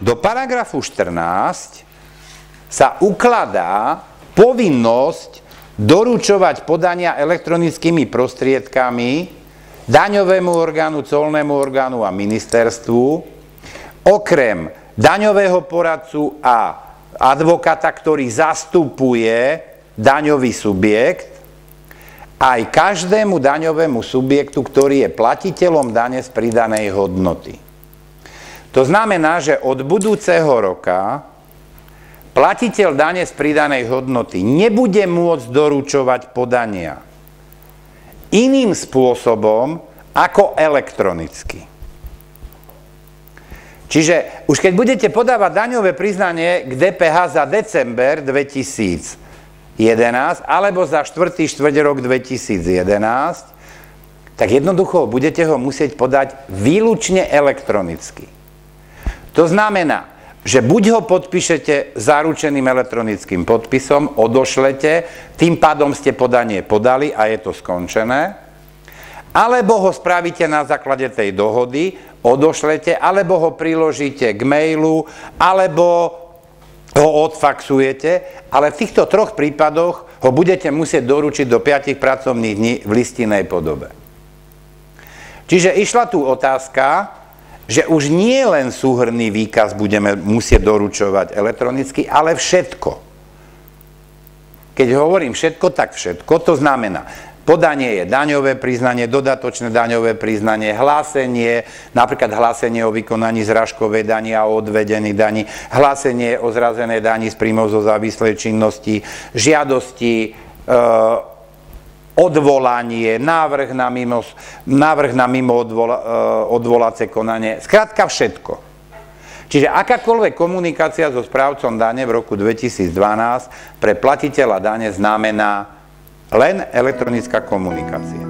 do paragrafu 14 sa ukladá povinnosť doručovať podania elektronickými prostriedkami daňovému orgánu, colnému orgánu a ministerstvu, okrem daňového poradcu a advokáta, ktorý zastupuje daňový subjekt, aj každému daňovému subjektu, ktorý je platiteľom dane z pridanej hodnoty. To znamená, že od budúceho roka platiteľ dane z pridanej hodnoty nebude môcť doručovať podania iným spôsobom ako elektronicky. Čiže už keď budete podávať daňové priznanie k DPH za december 2011 alebo za 4. štvrťrok 2011, tak jednoducho budete ho musieť podať výlučne elektronicky. To znamená, že buď ho podpíšete zaručeným elektronickým podpisom, odošlete, tým pádom ste podanie podali a je to skončené, alebo ho spravíte na základe tej dohody, odošlete, alebo ho priložíte k mailu, alebo ho odfaxujete, ale v týchto troch prípadoch ho budete musieť doručiť do 5 pracovných dní v listinnej podobe. Čiže išla tu otázka, že už nie len súhrnný výkaz budeme musieť doručovať elektronicky, ale všetko. Keď hovorím všetko, tak všetko. To znamená, podanie je daňové priznanie, dodatočné daňové priznanie, hlásenie, napríklad hlásenie o vykonaní zrážkovej dani a o odvedenej dani, hlásenie o zrazenej dani z príjmov zo závislej činnosti, žiadosti, odvolanie, návrh na mimo odvolacie konanie, skrátka všetko. Čiže akákoľvek komunikácia so správcom dane v roku 2012 pre platiteľa dane znamená len elektronická komunikácia.